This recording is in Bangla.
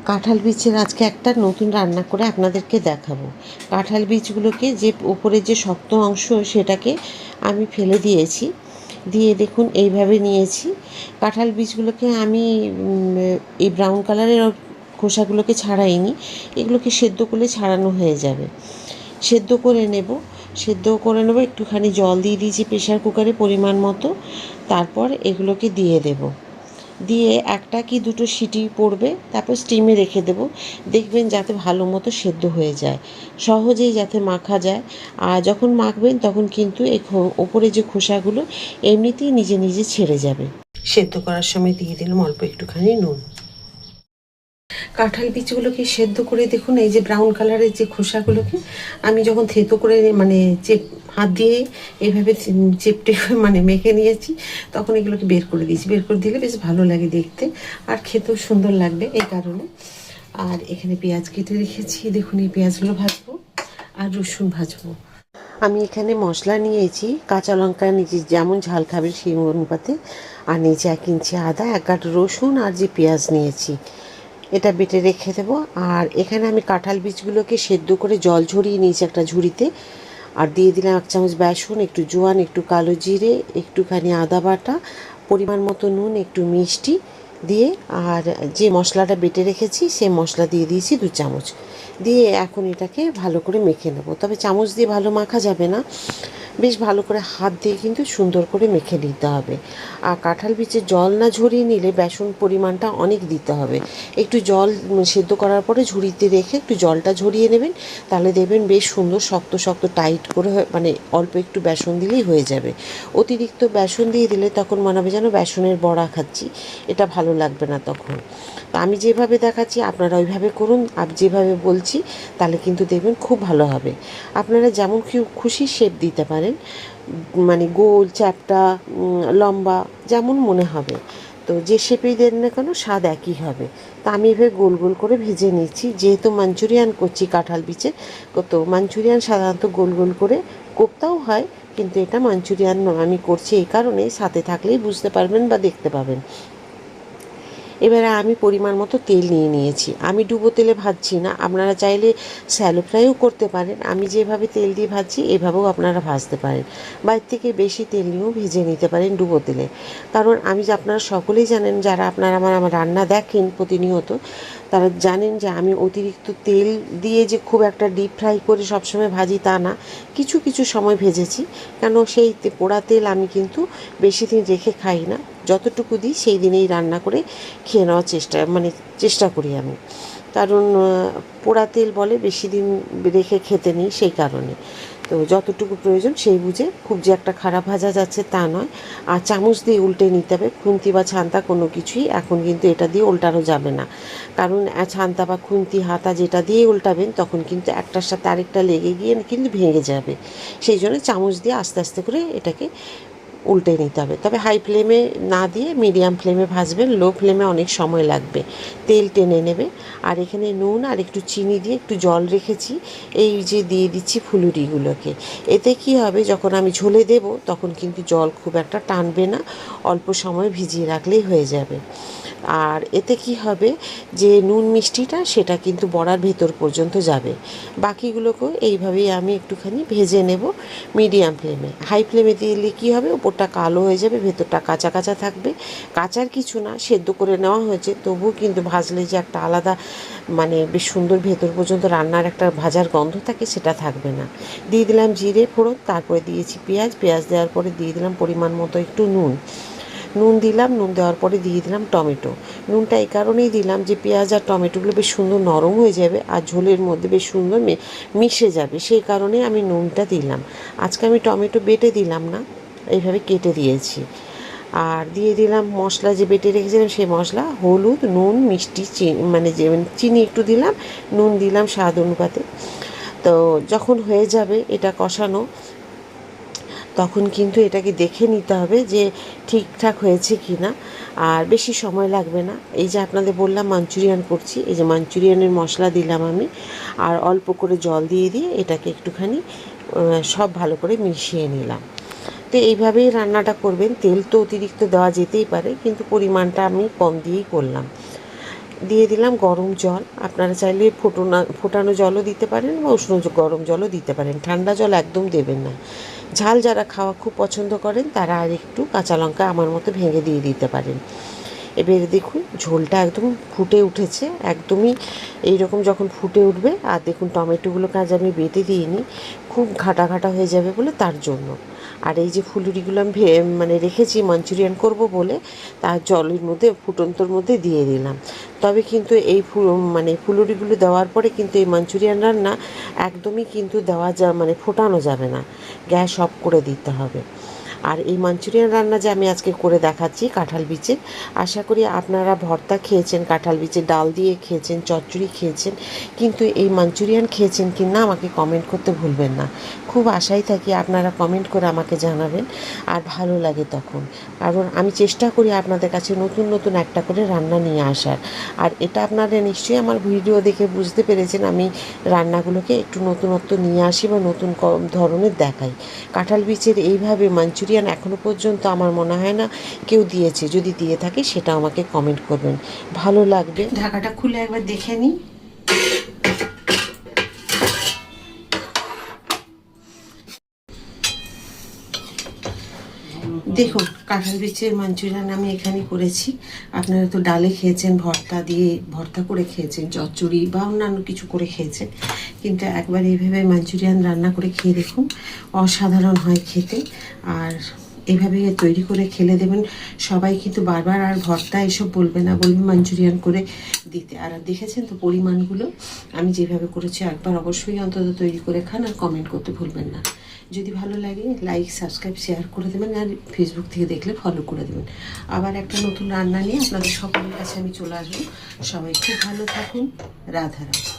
কাঁঠাল বীজের আজকে একটা নতুন রান্না করে আপনাদেরকে দেখাবো। কাঁঠাল বীজগুলোকে যে উপরে যে শক্ত অংশ সেটাকে আমি ফেলে দিয়েছি, দিয়ে দেখুন এইভাবে নিয়েছি। কাঁঠাল বীজগুলোকে আমি এই ব্রাউন কালারের খোসাগুলোকে ছাড়াইনি, এগুলোকে সেদ্ধ করলে ছাড়ানো হয়ে যাবে। সেদ্ধ করে নেব, একটুখানি জল দিয়ে দিয়েছি প্রেশার কুকারে পরিমাণ মতো। তারপর এগুলোকে দিয়ে দেব, দিয়ে একটা কি দুটো সিটি পড়বে, তারপর স্টিমে রেখে দেব। দেখবেন যাতে ভালো মতো সেদ্ধ হয়ে যায়, সহজেই যাতে মাখা যায়। আর যখন মাখবেন তখন কিন্তু এই ওপরে যে খোসাগুলো এমনিতেই নিজে নিজে ছেড়ে যাবে। সেদ্ধ করার সময় দিয়ে দিলাম অল্প একটুখানি নুন। কাঁঠাল বীজগুলোকে সেদ্ধ করে দেখুন, এই যে ব্রাউন কালারের যে খোসাগুলোকে আমি যখন থেতো করে হাত দিয়ে এইভাবে চেপটে মেখে নিয়েছি, তখন এগুলোকে বের করে দিয়েছি। বের করে দিলে বেশ ভালো লাগে দেখতে, আর খেতেও সুন্দর লাগবে এই কারণে। আর এখানে পেঁয়াজ কেটে রেখেছি, দেখুন এই পেঁয়াজগুলো ভাজবো আর রসুন ভাজবো। আমি এখানে মশলা নিয়েছি, কাঁচা লঙ্কা নিয়েছি যেমন ঝাল খাবে সেই অনুপাতে, আর নিয়েছি 1 ইঞ্চি আদা, 1 গাঁট রসুন, আর যে পেঁয়াজ নিয়েছি এটা বেটে রেখে দেবো। আর এখানে আমি কাঁঠাল বীজগুলোকে সেদ্ধ করে জল ঝরিয়ে নিয়েছি একটা ঝুড়িতে, আর দিয়ে দিলাম 1 চামচ বেসন, একটু জোয়ান, একটু কালো জিরে, একটুখানি আদা বাটা, পরিমাণ মতো নুন, একটু মিষ্টি দিয়ে, আর যে মশলাটা বেটে রেখেছি সেই মশলা দিয়ে দিয়েছি 2 চামচ দিয়ে। এখন এটাকে ভালো করে মেখে নেব, তবে চামচ দিয়ে ভালো মাখা যাবে না, বেশ ভালো করে হাত দিয়ে কিন্তু সুন্দর করে মেখে নিতে হবে। আর কাঁঠাল বীজে জল না ঝরিয়ে নিলে বেসন পরিমাণটা অনেক দিতে হবে। একটু জল সেদ্ধ করার পরে ঝুড়িতে রেখে একটু জলটা ঝরিয়ে নেবেন, তাহলে দেখবেন বেশ সুন্দর শক্ত শক্ত টাইট করে অল্প একটু বেসন দিলেই হয়ে যাবে। অতিরিক্ত বেসন দিয়ে দিলে তখন মনে হবে যেন বেসনের বড়া খাচ্ছি, এটা ভালো লাগবে না তখন। তো আমি যেভাবে দেখাচ্ছি আপনারা ওইভাবে করুন, আর যেভাবে বলছি তাহলে কিন্তু দেখবেন খুব ভালো হবে। আপনারা যেমন খুশি শেপ দিতে পারেন, গোল, চ্যাপ্টা, লম্বা, যেমন মনে হবে। তো যে শেপেই দেন না কেন স্বাদ একই হবে। তা আমি এভাবে গোল গোল করে ভেজে নিচ্ছি, যেহেতু মাঞ্চুরিয়ান করছি কাঁঠাল বীজে। তো মাঞ্চুরিয়ান সাধারণত গোল গোল করে কোপ্তাও হয়, কিন্তু এটা মাঞ্চুরিয়ান আমি করছি এই কারণে, সাথে থাকলেই বুঝতে পারবেন বা দেখতে পাবেন। এবারে আমি পরিমাণ মতো তেল নিয়ে নিয়েছি, আমি ডুবো তেলে ভাজছি না, আপনারা চাইলে স্যালো ফ্রাইও করতে পারেন। আমি যেভাবে তেল দিয়ে ভাজছি এভাবেও আপনারা ভাজতে পারেন, বাইরে থেকে বেশি তেল নিয়েও ভেজে নিতে পারেন ডুবো তেলে। কারণ আপনারা সকলেই জানেন, যারা আপনারা আমার রান্না দেখেন প্রতিনিয়ত, তারা জানেন যে আমি অতিরিক্ত তেল দিয়ে যে খুব একটা ডিপ ফ্রাই করে সবসময় ভাজি তা না, কিছু কিছু সময় ভেজেছি। কেন সেই পোড়া তেল আমি কিন্তু বেশি দিন রেখে খাই না, যতটুকু দিই সেই দিনেই রান্না করে খেয়ে নেওয়ার চেষ্টা করি আমি। কারণ পোড়া তেল বলে বেশি দিন রেখে খেতে নেই, সেই কারণে। তো যতটুকু প্রয়োজন সেই বুঝে, খুব যে একটা খারাপ ভাজা যাচ্ছে তা নয়। আর চামচ দিয়ে উল্টে নিতে হবে, খুন্তি বা ছান্তা কোনো কিছুই এখন কিন্তু এটা দিয়ে উল্টানো যাবে না। কারণ ছান্তা বা খুন্তি, হাতা যেটা দিয়ে উল্টাবেন তখন কিন্তু একটার সাথে আরেকটা লেগে গিয়ে কিন্তু ভেঙে যাবে। সেই জন্য চামচ দিয়ে আস্তে আস্তে করে এটাকে উল্টে নিতে হবে। তবে হাই ফ্লেমে না দিয়ে মিডিয়াম ফ্লেমে ভাজবেন, লো ফ্লেমে অনেক সময় লাগবে, তেল টেনে নেবে। আর এখানে নুন আর একটু চিনি দিয়ে একটু জল রেখেছি, এই যে দিয়ে দিচ্ছি ফুলুরিগুলোকে। এতে কি হবে, যখন আমি ঝোলে দেব তখন কিন্তু জল খুব একটা টানবে না, অল্প সময় ভিজিয়ে রাখলেই হয়ে যাবে। আর এতে কি হবে, যে নুন মিষ্টিটা সেটা কিন্তু বড়ার ভেতর পর্যন্ত যাবে। বাকিগুলোকেও এইভাবেই আমি একটুখানি ভেজে নেব মিডিয়াম ফ্লেমে। হাই ফ্লেমে দিলে কী হবে, ওপরটা কালো হয়ে যাবে, ভেতরটা কাঁচা কাঁচা থাকবে। কাঁচার কিছু না, সেদ্ধ করে নেওয়া হয়েছে, তবুও কিন্তু ভাজলে যে একটা আলাদা বেশ সুন্দর ভেতর পর্যন্ত রান্নার একটা ভাজার গন্ধ থাকে, সেটা থাকবে না। দিয়ে দিলাম জিরে ফোড়ন, তারপরে দিয়েছি পেঁয়াজ দেওয়ার পরে দিয়ে দিলাম পরিমাণ মতো একটু নুন দিলাম, নুন দেওয়ার পরে দিয়ে দিলাম টমেটো। নুনটা এই কারণেই দিলাম যে পেঁয়াজ আর টমেটোগুলো বেশ সুন্দর নরম হয়ে যাবে, আর ঝোলের মধ্যে বেশ সুন্দর মিশে যাবে, সেই কারণে আমি নুনটা দিলাম। আজকে আমি টমেটো বেটে দিলাম না, এইভাবে কেটে দিয়েছি। আর দিয়ে দিলাম মশলা যে বেটে রেখেছিলাম সেই মশলা, হলুদ, নুন, মিষ্টি, চিনি একটু দিলাম, নুন দিলাম স্বাদ অনুপাতে। তো যখন হয়ে যাবে এটা কষানো, তখন কিন্তু এটাকে দেখে নিতে হবে যে ঠিকঠাক হয়েছে কি না, আর বেশি সময় লাগবে না। এই যে আপনাদের বললাম মাঞ্চুরিয়ান করছি, এই যে মাঞ্চুরিয়ানের মশলা দিলাম আমি, আর অল্প করে জল দিয়ে এটাকে একটুখানি সব ভালো করে মিশিয়ে নিলাম। তো এইভাবেই রান্নাটা করবেন। তেল তো অতিরিক্ত দেওয়া যেতেই পারে, কিন্তু পরিমাণটা আমি কম দিয়েই করলাম। দিয়ে দিলাম গরম জল। আপনারা চাইলে ফোটানো জলও দিতে পারেন বা উষ্ণ গরম জলও দিতে পারেন, ঠান্ডা জল একদম দেবেন না। ঝাল যারা খাওয়া খুব পছন্দ করেন তারা আর একটু কাঁচা লঙ্কা আমার মতো ভেঙে দিয়ে দিতে পারেন। এবারে দেখুন ঝোলটা একদম ফুটে উঠেছে, একদমই এইরকম যখন ফুটে উঠবে, আর দেখুন টমেটোগুলোকে আজ আমি বেটে দিইনি, খুব ঘাটা ঘাটা হয়ে যাবে বলে তার জন্য। আর এই যে ফুলুরিগুলো আমি মানে রেখেছি মাঞ্চুরিয়ান করব বলে, তার জলের মধ্যে ফুটন্তর মধ্যে দিয়ে দিলাম। তবে কিন্তু এই মানে ফুলুরিগুলো দেওয়ার পরে কিন্তু এই মাঞ্চুরিয়ান রান্না একদমই কিন্তু দেওয়া মানে ফোটানো যাবে না, গ্যাস অফ করে দিতে হবে। আর এই মাঞ্চুরিয়ান রান্না যে আমি আজকে করে দেখাচ্ছি কাঁঠাল বীচের, আশা করি আপনারা ভর্তা খেয়েছেন, কাঁঠাল বীচের ডাল দিয়ে খেয়েছেন, চচ্চড়ি খেয়েছেন, কিন্তু এই মাঞ্চুরিয়ান খেয়েছেন কি না আমাকে কমেন্ট করতে ভুলবেন না। খুব আশায় থাকি আপনারা কমেন্ট করে আমাকে জানাবেন, আর ভালো লাগে তখন, কারণ আমি চেষ্টা করি আপনাদের কাছে নতুন নতুন একটা করে রান্না নিয়ে আসার। আর এটা আপনারা নিশ্চয়ই আমার ভিডিও দেখে বুঝতে পেরেছেন আমি রান্নাগুলোকে একটু নতুনত্ব নিয়ে আসি বা নতুন ধরনের দেখাই। কাঁঠাল বীচের এইভাবে মাঞ্চুরিয়ান এখনও পর্যন্ত আমার মনে হয় না কেউ দিয়েছে, যদি দিয়ে থাকে সেটা আমাকে কমেন্ট করবেন, ভালো লাগবে। ঢাকাটা খুলে একবার দেখে নিই। দেখুন কাঁঠাল বীচের মাঞ্চুরিয়ান আমি এখানে করেছি। আপনারা তো ডালে খেয়েছেন, ভর্তা করে খেয়েছেন, চচ্চড়ি বা অন্যান্য কিছু করে খেয়েছেন, কিন্তু একবার এইভাবে মাঞ্চুরিয়ান রান্না করে খেয়ে দেখুন, অসাধারণ হয় খেতে। আর এভাবে তৈরি করে খেলে দেবেন, সবাই কিন্তু বারবার আর ভর্তা এসব বলবে না, বলবে মাঞ্চুরিয়ান করে দিতে। আর দেখেছেন তো পরিমাণগুলো, আমি যেভাবে করেছি, একবার অবশ্যই অন্তত তৈরি করে খান আর কমেন্ট করতে ভুলবেন না। যদি ভালো লাগে লাইক, সাবস্ক্রাইব, শেয়ার করে দেবেন, আর ফেসবুক থেকে দেখলে ফলো করে দেবেন। আবার একটা নতুন রান্না নিয়ে আপনাদের সকলের কাছে আমি চলে আসবো। সবাই খুব ভালো থাকুন। রাধা রাধা।